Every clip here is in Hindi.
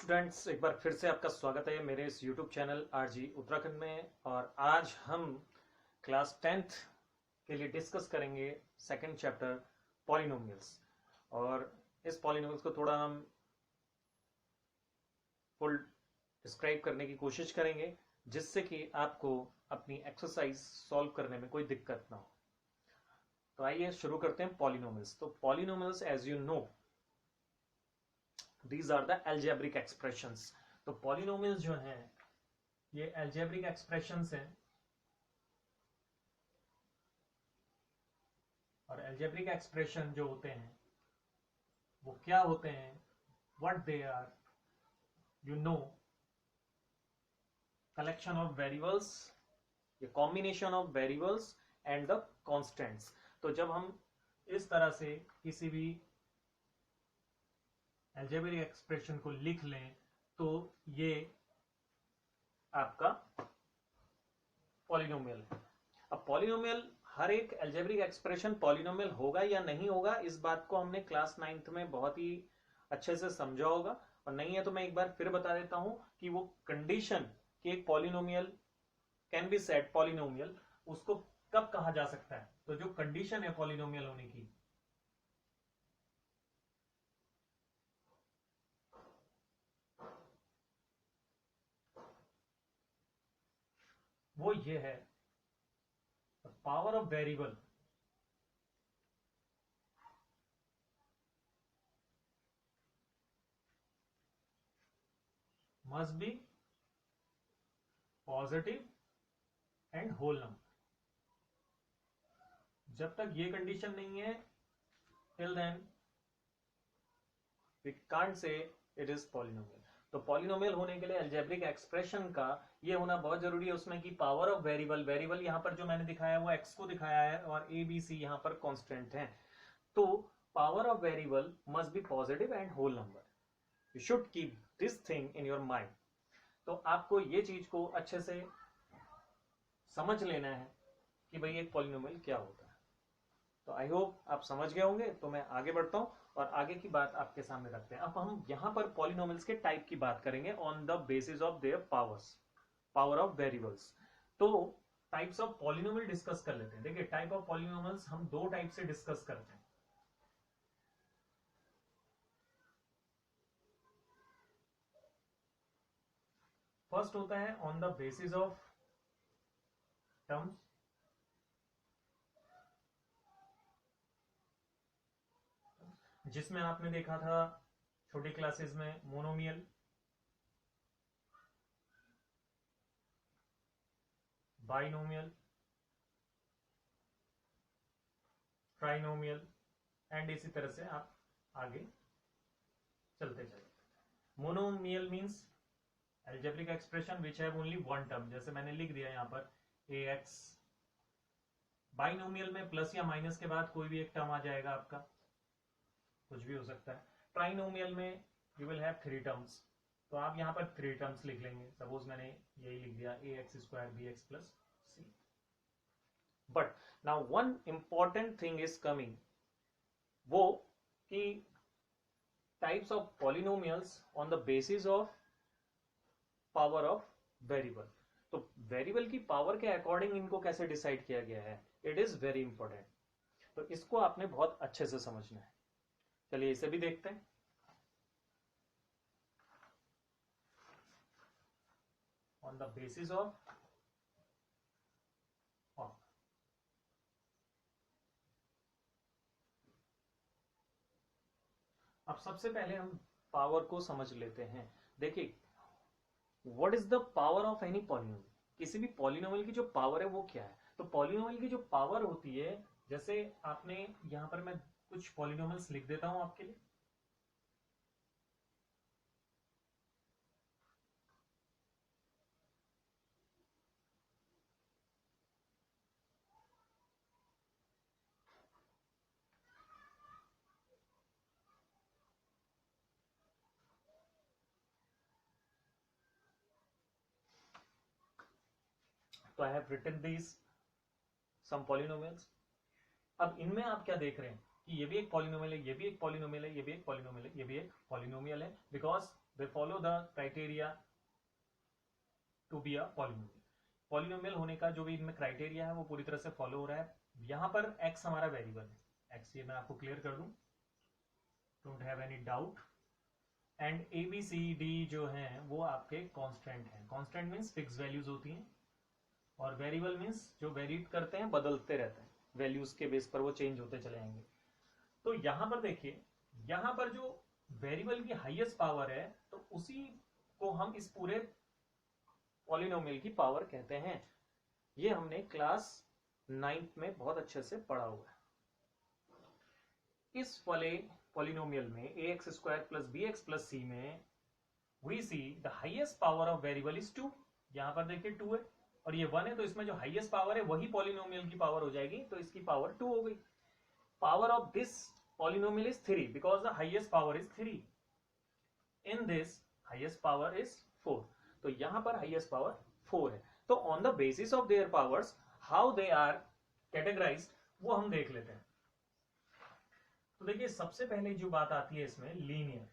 स्टूडेंट्स, एक बार फिर से आपका स्वागत है मेरे इस यूट्यूब चैनल आरजी उत्तराखंड में। और आज हम क्लास 10th के लिए डिस्कस करेंगे सेकंड चैप्टर पॉलिनोमियल्स। और इस पॉलिनोमियल्स को थोड़ा हम फुल डिस्क्राइब करने की कोशिश करेंगे, जिससे कि आपको अपनी एक्सरसाइज सॉल्व करने में कोई दिक्कत ना हो। तो आइए शुरू करते हैं पॉलिनोमियल्स। तो polynomials, as you know, these are the algebraic expressions। तो पॉलिनोमियल्स जो हैं ये algebraic expressions हैं, और algebraic expression जो होते हैं वो क्या होते हैं, what they are, you know, collection of variables, ये combination of variables and the constants। तो जब हम इस तरह से किसी भी algebraic एक्सप्रेशन को लिख लें तो ये आपका पॉलिनोमियल है। अब पॉलिनोमियल, हर एक algebraic एक्सप्रेशन पॉलिनोमियल होगा या नहीं होगा, इस बात को हमने क्लास 9th में बहुत ही अच्छे से समझा होगा। और नहीं है तो मैं एक बार फिर बता देता हूं कि वो कंडीशन कि एक polynomial can be said polynomial, उसको कब कहा जा सकता है। तो जो कंडीशन है पॉलिनोमियल होने की, वो ये है, power of variable must be positive and whole number. जब तक ये कंडीशन नहीं है, till then we can't say it is polynomial. तो पॉलिनोमियल होने के लिए अलजेब्रिक एक्सप्रेशन का ये होना बहुत जरूरी है उसमें कि पावर ऑफ वेरिएबल, वेरिएबल यहां पर जो मैंने दिखाया है वो एक्स को दिखाया है और ए बी सी यहां पर कांस्टेंट है। तो power of variable must be positive and whole number. You should keep this thing in your mind. तो आपको ये चीज को अच्छे से समझ लेना है कि भाई एक पॉलिनोमियल क्या होता है। तो आई होप आप समझ गए होंगे। तो मैं आगे बढ़ता हूं और आगे की बात आपके सामने रखते हैं। अब हम यहां पर पॉलिनोमियल्स के टाइप की बात करेंगे on the basis of their powers, power of variables. तो टाइप्स ऑफ पॉलिनोमियल डिस्कस कर लेते हैं। देखिए, टाइप ऑफ पॉलिनोमियल्स हम दो टाइप से डिस्कस करते हैं। फर्स्ट होता है on the basis of terms, जिसमें आपने देखा था छोटी क्लासेस में मोनोमियल, बाइनोमियल, ट्राइनोमियल एंड इसी तरह से आप आगे चलते चलते। Monomial means algebraic expression which have only one term, जैसे मैंने लिख दिया यहां पर ax। बाइनोमियल में प्लस या माइनस के बाद कोई भी एक टर्म आ जाएगा, आपका कुछ भी हो सकता है। ट्राइनोमियल में यू विल हैव 3 टर्म्स, तो आप यहां पर 3 टर्म्स लिख लेंगे। सपोज मैंने यही लिख दिया ax square bx plus c। But now one important thing is coming, वो कि types of polynomials on the basis of power of variable. तो वेरिएबल की पावर के अकॉर्डिंग इनको कैसे डिसाइड किया गया है, इट इज वेरी इंपॉर्टेंट। तो इसको आपने बहुत अच्छे से समझना है। चलिए इसे भी देखते हैं। ऑन द बेसिस ऑफ, अब सबसे पहले हम पावर को समझ लेते हैं। देखिए, what is the power of any polynomial. किसी भी पॉलिनोमियल की जो पावर है वो क्या है। तो पॉलिनोमियल की जो पावर होती है, जैसे आपने यहां पर, मैं कुछ पॉलिनोमियल्स लिख देता हूं आपके लिए। तो I have written these some polynomials. अब इनमें आप क्या देख रहे हैं कि ये भी एक पॉलिनोमियल है, ये भी एक पॉलिनोमियल है, ये भी एक पॉलिनोमियल है, ये भी एक पॉलिनोमियल है, because they follow the criteria to be a polynomial. Polynomial होने का जो भी इनमें क्राइटेरिया है वो पूरी तरह से फॉलो हो रहा है। यहाँ पर x हमारा वेरिएबल है, x ये मैं आपको क्लियर कर दूं, don't have any doubt. And A B C D जो हैं वो आपके कांस्टेंट हैं। कांस्टेंट मीन्स फिक्स वैल्यूज होती हैं, और वेरिएबल मीन्स जो वेरीट करते हैं, बदलते रहते हैं, वैल्यूज के बेस पर वो चेंज होते चले जाएंगे। तो यहां पर देखिए, यहां पर जो वेरिएबल की हाईएस्ट पावर है तो उसी को हम इस पूरे पॉलिनोमियल की पावर कहते हैं। ये हमने क्लास 9th में बहुत अच्छे से पढ़ा हुआ है। इस वाले पॉलिनोमियल में ax square plus bx plus c में we see the highest power of variable is 2। यहां पर देखिए 2 है और ये 1 है, तो इसमें जो हाईएस्ट पावर है वही पॉलिनोमियल की पावर हो जाएगी, तो इसकी पावर 2 हो गई। Power of this polynomial is 3 because the highest power is 3। In this highest power is 4, तो यहां पर हाईएस्ट पावर 4 है। तो on the basis of their powers how they are categorised वो हम देख लेते हैं। तो देखिए सबसे पहले जो बात आती है इसमें लीनियर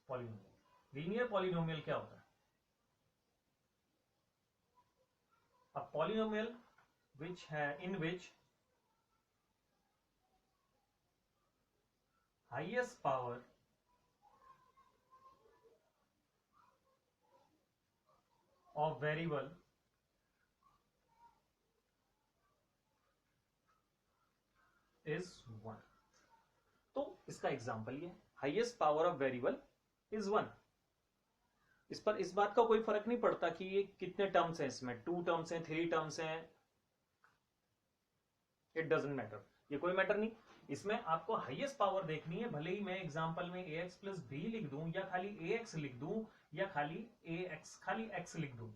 पॉलिनोमियल। लीनियर पॉलिनोमियल क्या होता है? A polynomial which in which highest power of variable is 1। तो इसका एग्जांपल ये highest power of variable is 1। इस पर इस बात का कोई फर्क नहीं पड़ता कि ये कितने टर्म्स हैं, इसमें 2 टर्म्स हैं, 3 टर्म्स हैं, इट डजंट मैटर, ये कोई मैटर नहीं। इसमें आपको हाईएस्ट पावर देखनी है, भले ही मैं एग्जांपल में ax प्लस बी लिख दूं या खाली ax लिख दूं या खाली x लिख दूं,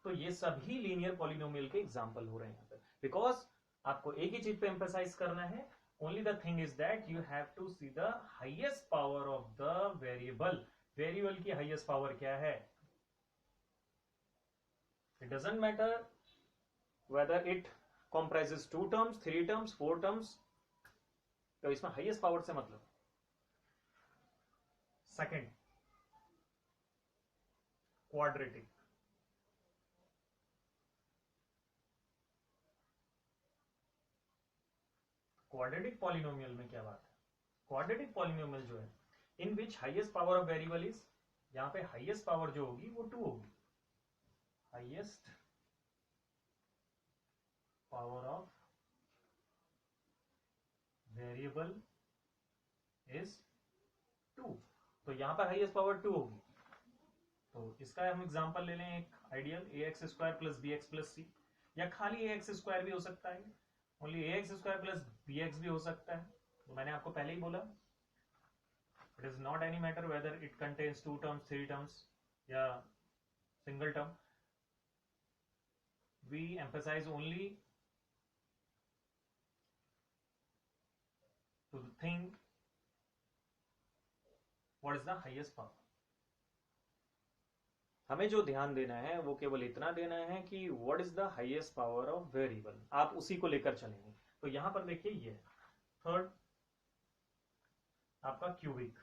तो ये सभी लीनियर पॉलिनोमियल के एग्जांपल हो रहे हैं यहाँ पर। बिकॉज आपको एक ही चीज पे एम्फेसाइज करना है, only the thing is that you have to see the highest power of the variable. Variable की हाईएस्ट पावर क्या है? It doesn't matter whether it comprises 2 terms, 3 terms, 4 terms, तो इसमें हाईएस्ट पावर से मतलब। Second, quadratic. क्वाड्रेटिक पॉलिनोमियल में क्या बात है? क्वाड्रेटिक पॉलिनोमियल जो है in which highest power of variable is, यहां पे हाईएस्ट पावर जो होगी वो 2 होगी। Highest power of variable is 2, तो यहां पर हाईएस्ट पावर 2 होगी। तो इसका हम एग्जांपल ले लें, एक ideal ax square plus bx plus c, या खाली ax स्क्वायर भी हो सकता है, only ax square plus bx भी हो सकता है। तो मैंने आपको पहले ही बोला, it is not any matter whether it contains 2 terms, 3 terms या single term, we emphasise only to the thing what is the highest power। हमें जो ध्यान देना है वो केवल इतना देना है कि what is the highest power of variable, आप उसी को लेकर चलेंगे। तो यहां पर देखिए ये थर्ड आपका क्यूबिक।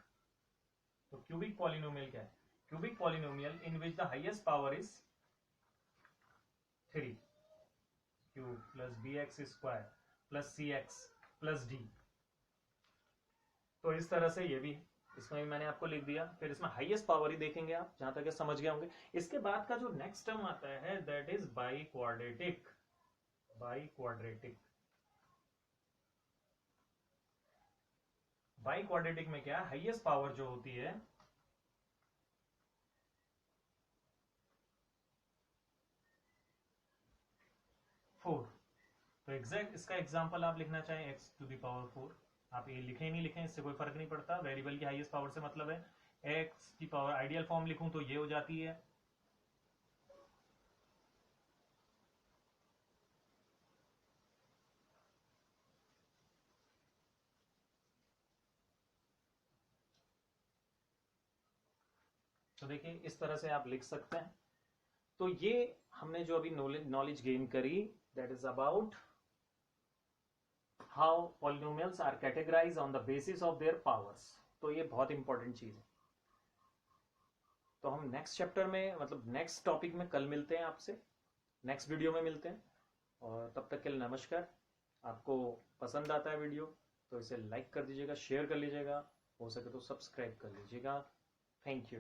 तो क्यूबिक पॉलिनोमियल क्या है? Cubic polynomial in which the highest power is 3 cube plus bx square plus cx plus d। तो इस तरह से ये भी, इसमें भी मैंने आपको लिख दिया। फिर इसमें हाईएस्ट पावर ही देखेंगे आप, जहां तक समझ गए होंगे। इसके बाद का जो नेक्स्ट टर्म आता है that is by quadratic. By quadratic, by quadratic में क्या, हाईएस्ट पावर जो होती है फोर। तो एग्जैक्ट इसका एग्जांपल आप लिखना चाहें x टू द पावर 4, आप ये लिखें नहीं लिखें इससे कोई फर्क नहीं पड़ता, वेरिएबल की हाईएस्ट पावर से मतलब है। x की पावर आइडियल फॉर्म लिखूं तो ये हो जाती है तो देखिए इस तरह से आप लिख सकते हैं। तो ये हमने जो अभी नॉलेज गेन करी that is about how polynomials are categorized on the basis of their powers. तो ये बहुत इंपॉर्टेंट चीज है. तो हम नेक्स्ट चैप्टर में, मतलब नेक्स्ट टॉपिक में कल मिलते हैं आपसे, नेक्स्ट वीडियो में मिलते हैं. और तब तक के लिए नमस्कार. आपको पसंद आता है वीडियो तो इसे लाइक कर दीजिएगा, शेयर कर लीजिएगा, हो सके तो सब्सक्राइब कर लीजिएगा. Thank you.